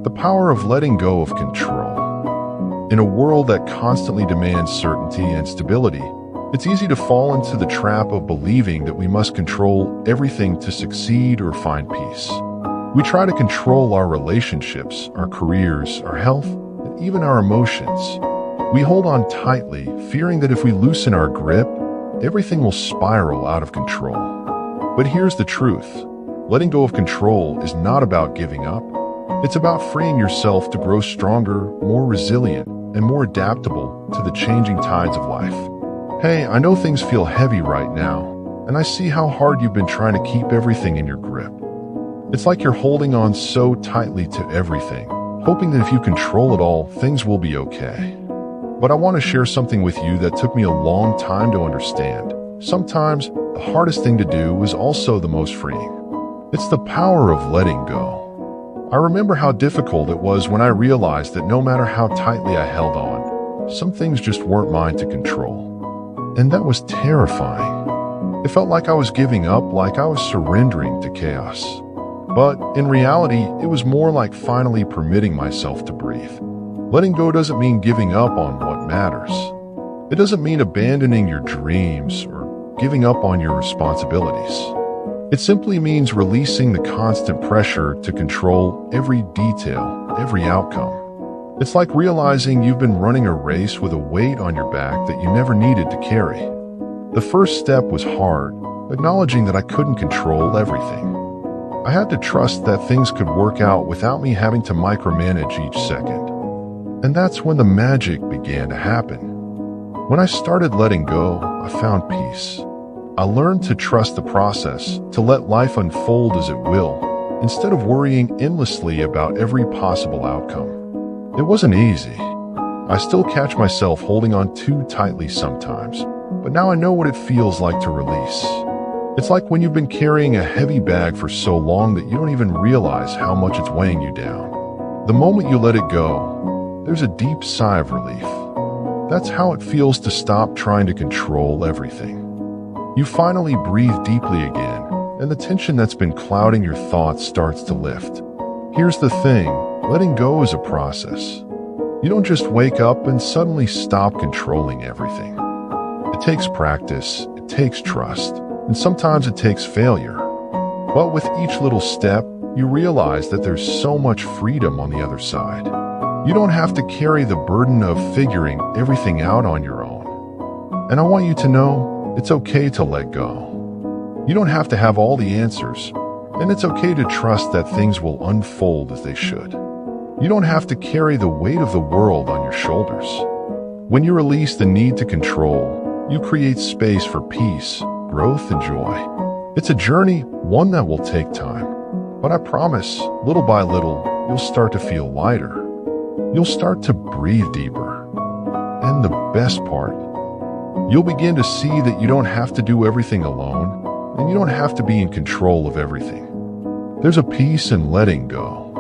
The power of letting go of control. In a world that constantly demands certainty and stability, it's easy to fall into the trap of believing that we must control everything to succeed or find peace. We try to control our relationships, our careers, our health, and even our emotions. We hold on tightly, fearing that if we loosen our grip, everything will spiral out of control. But here's the truth. Letting go of control is not about giving up. It's about freeing yourself to grow stronger, more resilient, and more adaptable to the changing tides of life. Hey, I know things feel heavy right now, and I see how hard you've been trying to keep everything in your grip. It's like you're holding on so tightly to everything, hoping that if you control it all, things will be okay. But I want to share something with you that took me a long time to understand. Sometimes, the hardest thing to do is also the most freeing. It's the power of letting go. I remember how difficult it was when I realized that no matter how tightly I held on, some things just weren't mine to control. And that was terrifying. It felt like I was giving up, like I was surrendering to chaos. But in reality, it was more like finally permitting myself to breathe. Letting go doesn't mean giving up on what matters. It doesn't mean abandoning your dreams or giving up on your responsibilities. It simply means releasing the constant pressure to control every detail, every outcome. It's like realizing you've been running a race with a weight on your back that you never needed to carry. The first step was hard, acknowledging that I couldn't control everything. I had to trust that things could work out without me having to micromanage each second. And that's when the magic began to happen. When I started letting go, I found peace. I learned to trust the process, to let life unfold as it will, instead of worrying endlessly about every possible outcome. It wasn't easy. I still catch myself holding on too tightly sometimes, but now I know what it feels like to release. It's like when you've been carrying a heavy bag for so long that you don't even realize how much it's weighing you down. The moment you let it go, there's a deep sigh of relief. That's how it feels to stop trying to control everything. You finally breathe deeply again, and the tension that's been clouding your thoughts starts to lift. Here's the thing, letting go is a process. You don't just wake up and suddenly stop controlling everything. It takes practice, it takes trust, and sometimes it takes failure. But with each little step, you realize that there's so much freedom on the other side. You don't have to carry the burden of figuring everything out on your own. And I want you to know, it's okay to let go. You don't have to have all the answers, and it's okay to trust that things will unfold as they should. You don't have to carry the weight of the world on your shoulders. When you release the need to control, you create space for peace, growth, and joy. It's a journey, one that will take time. But I promise, little by little, you'll start to feel lighter. You'll start to breathe deeper. And the best part, you'll begin to see that you don't have to do everything alone, and you don't have to be in control of everything. There's a peace in letting go.